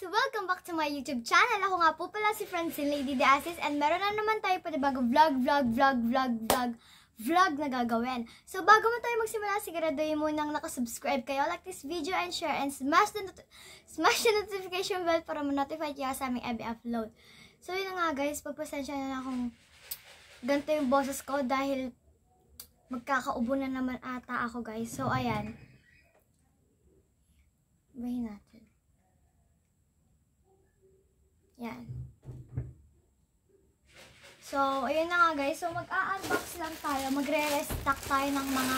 Welcome back to my YouTube channel. Ako nga po pala si Francine Lady De Asis and meron na naman tayo panibagong vlog na gagawin. So bago mo tayo magsimula, siguraduhin mo nang nakasubscribe kayo, like this video and share and smash the notification bell para ma-notify kayo sa aming every upload. So yun na nga guys, pagpasensya na akong ganito yung boses ko dahil magkakaubo na naman ata ako guys. So ayan. Bahin natin. Yan. So, ayun na nga guys. So, mag-a-unbox lang tayo. Magre-restock tayo ng mga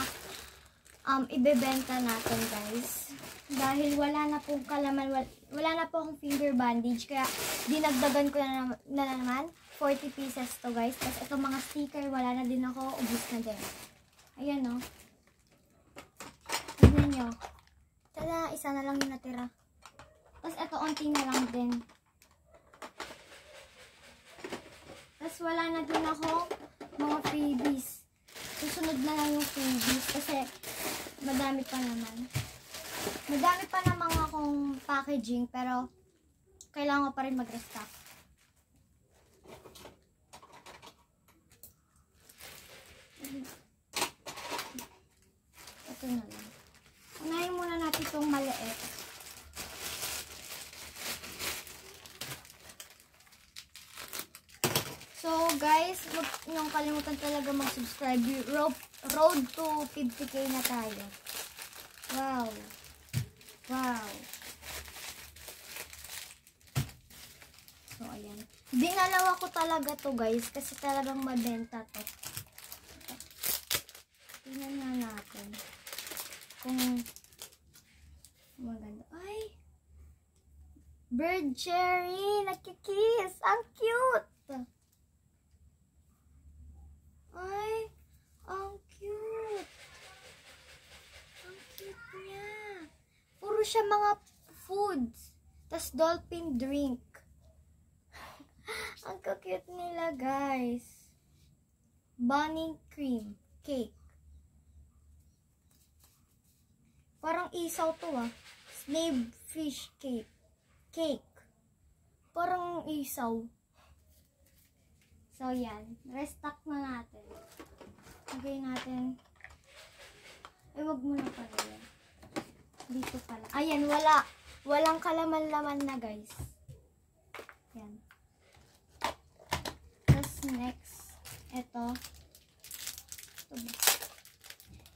ibebenta natin guys. Dahil wala na pong kalaman, wala na po akong finger bandage. Kaya, dinagdagan ko na naman. 40 pieces to guys. Tapos, itong mga sticker, wala na din ako. Ubus na din. Ayan o. Tignan nyo. Tada, isa na lang yung natira. Tapos, ito, onti na lang din. Tapos wala na din ako mga freebies. Susunod na lang yung freebies kasi madami pa naman. Madami pa naman akong packaging pero kailangan ko pa rin mag-restock. Ito na lang. Unahin muna natin itong maliit. So guys, huwag niyong kalimutan talaga mag-subscribe. Road to 50k na tayo. Wow. Wow. So ayan. Dinalawa ko talaga to guys kasi talagang mabenta to. Tingnan nga natin kung maganda. Ay! Bird cherry! Nagkikiss! Ang cute! Ay, ang cute. Ang cute niya. Puro siya mga foods. Tas dolphin drink. Ang cute nila, guys. Bunny cream cake. Parang isaw to ah. Snake fish cake. Cake. Parang isaw. So, yan. Restock na natin. Lagay natin. Eh, wag muna pala yan. Dito pala. Ayan, wala. Walang kalaman-laman na, guys. Yan. Tapos, next. Ito.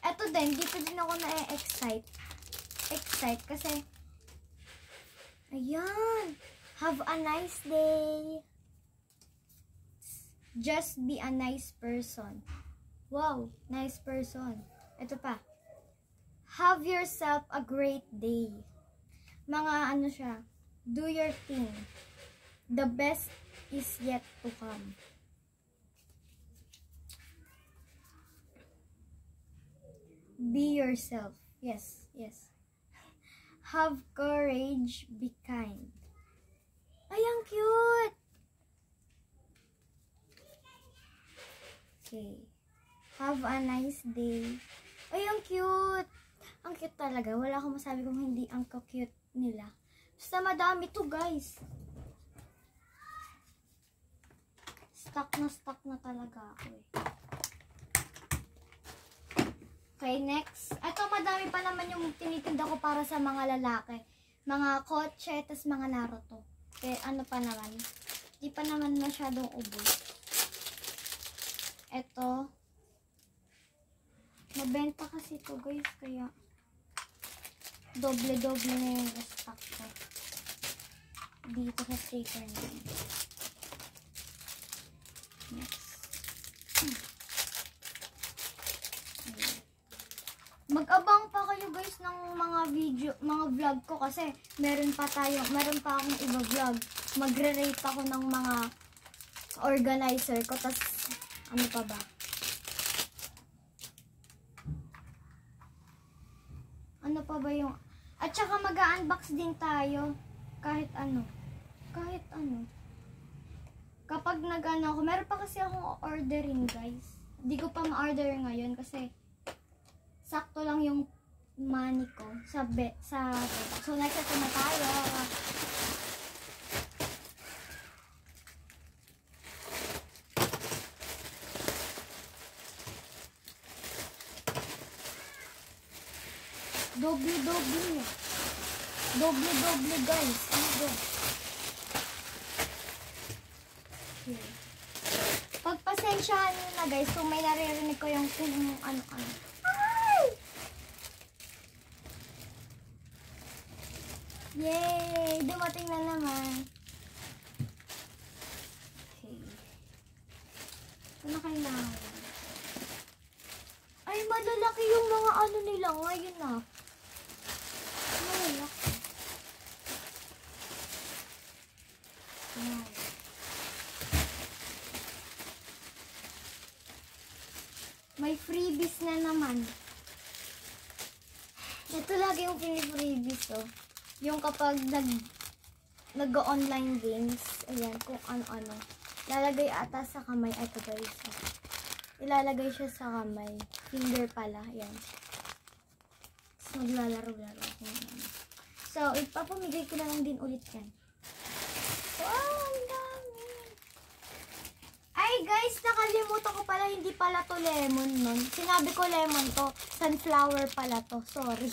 Ito din. Dito din ako na-excite. Excite kasi ayan. Have a nice day. Just be a nice person. Wow, nice person. Ito pa. Have yourself a great day. Mga ano siya. Do your thing. The best is yet to come. Be yourself. Yes, yes. Have courage. Be kind. Ay, ang cute. Okay. Have a nice day. Ay, ang cute. Ang cute talaga. Wala akong masabi kung hindi ang cute nila. Basta madami to, guys. Stuck na talaga ako eh. Okay, next. Ito, madami pa naman yung tinitinda ko para sa mga lalaki. Mga kotse, tas mga Naruto. Eh, ano pa naman. Di pa naman masyadong ubos. Ito. Mabenta kasi ito guys. Kaya doble-doble na yung stock ko. Dito sa sticker na yun. Next. Mag-abang pa kayo guys ng mga video, mga vlog ko kasi meron pa akong iba vlog. Magre-rate ako ng mga organizer ko. Tas ano pa ba? Ano pa ba yung... At saka mag-unbox din tayo. Kahit ano. Kahit ano. Kapag nag-ano ako, meron pa kasi akong ordering guys. Hindi ko pa ma-order ngayon kasi sakto lang yung money ko sa So next ito na tayo. Doble-doble. Doble-doble guys. Ano? Okay. Pagpasensyahan nyo na guys kung may naririnig ko yung ano-ano. Ay! Yay! Dumating na naman. Okay. Ito na kailangan. Ay, malalaki yung mga ano nila ngayon ah. Malalaki. Wow. May freebies na naman. Ito lagi yung freebies oh. Yung kapag nag-online games, ayan, kung ano-ano. Ilalagay ata sa kamay. Ito guys. Ilalagay siya sa kamay. Finger pala. Ayan. So, maglalaro-laro. So, ipapamigay ko na lang din ulit yan. Wow, ang dami. Ay guys, nakalimutan ko pala, hindi pala to lemon nun. Sinabi ko lemon to, sunflower pala to. Sorry.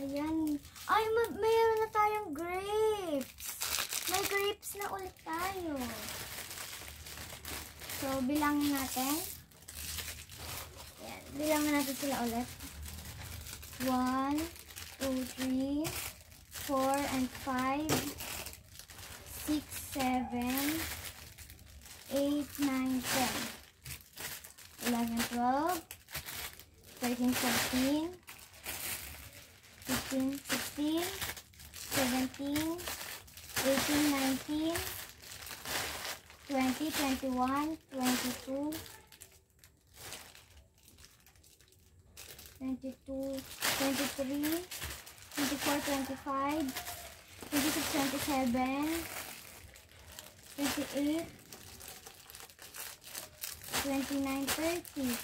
Ayan. Ay, mayroon na tayong grapes. May grapes na ulit tayo. So, bilangin natin. Ayan, bilangin natin sila ulit. 1, 2, 3, 4, and 5, 6, 7, 8, 9, 10, 11, 12, 13, 14, 15, 16, 17, 18, 19, 20, 21, 22, 23, 24, 25, 26, 27, 28, 29, 30,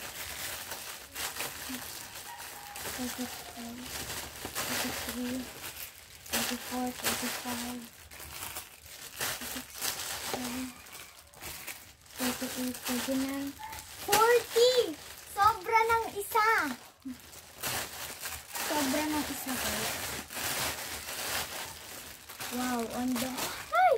33, 34, 35, 36, 37, 38, 39, 40! Sobra ng isa! Sobra ng isa guys. Wow, ay!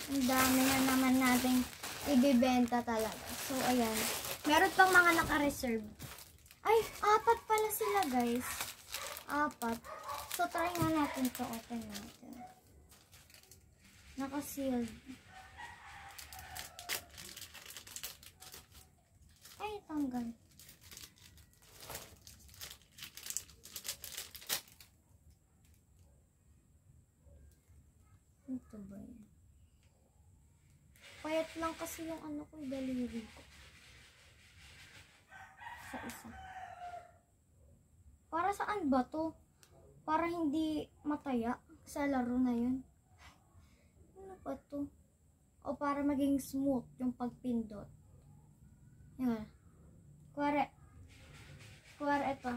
Ang dami na naman natin ibibenta talaga. So, ayan. Meron pang mga naka-reserve. Ay, 4 pala sila guys. 4. So, try nga natin to. Open natin. Naka-sealed. Ay, tanggal. Ito ba yan? Payat lang kasi yung ano ko, daliri ko. Sa isa. Para saan ba to? Para hindi mataya sa laro na yun. Ano ba to? O para maging smooth yung pagpindot. Yan. Kuwari ito.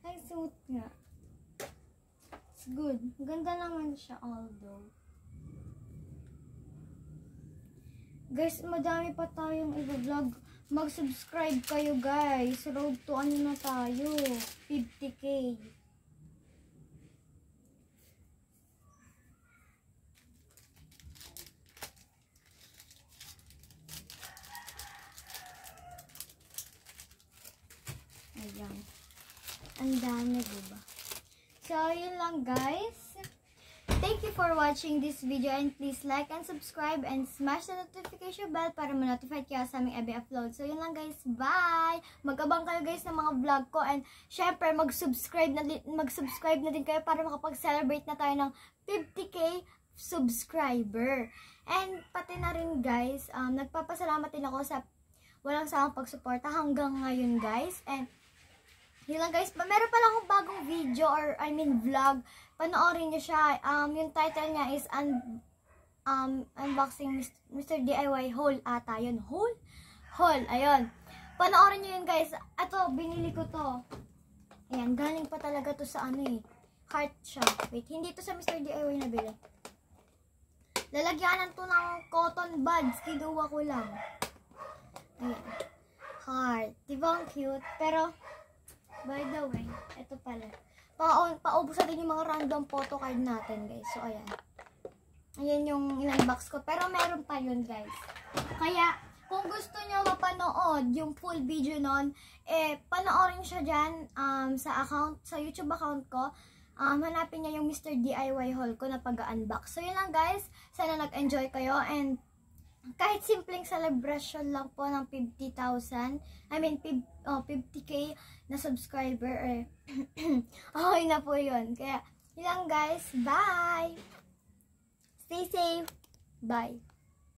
Ay, smooth nga. It's good. Ganda naman siya, although. Guys, madami pa tayong i-vlog. Mag-subscribe kayo, guys. Road to ano na tayo? 50K. Ayan. Ang dami, diba? So, yun lang guys. Thank you for watching this video and please like and subscribe and smash the notification bell para ma-notify kayo sa aming every upload. So, yun lang guys. Bye! Mag-abang kayo guys ng mga vlog ko and syempre mag-subscribe na din kayo para makapag-celebrate na tayo ng 50K subscriber. And pati na rin guys, nagpapasalamat din ako sa walang sawang pagsuporta hanggang ngayon guys. And yun lang guys, meron pala akong bagong video or vlog. Panoorin nyo siya. Yung title niya is Unboxing Mr. DIY Haul ata. Yun, haul. Ayun. Panoorin nyo yun guys. Ito, binili ko to. Ayan, galing pa talaga to sa heart siya. Wait, hindi to sa Mr. DIY nabili. Lalagyanan to ng cotton buds. Kinuha ko lang. Ayan. Heart. Diba ang cute? Pero, by the way, ito pala. Paubos natin yung mga random photo card natin, guys. So, ayan. Ayan yung in-unbox ko. Pero meron pa yun, guys. Kaya, kung gusto nyo mapanood yung full video nun, panoorin siya dyan sa YouTube account ko. Hanapin niya yung Mr. DIY haul ko na pag-unbox. So, yun lang, guys. Sana nag-enjoy kayo. And, kahit simpleng celebration lang po ng 50,000, 50K na subscriber, okay na po yun. Kaya, yun lang, guys. Bye! Stay safe! Bye!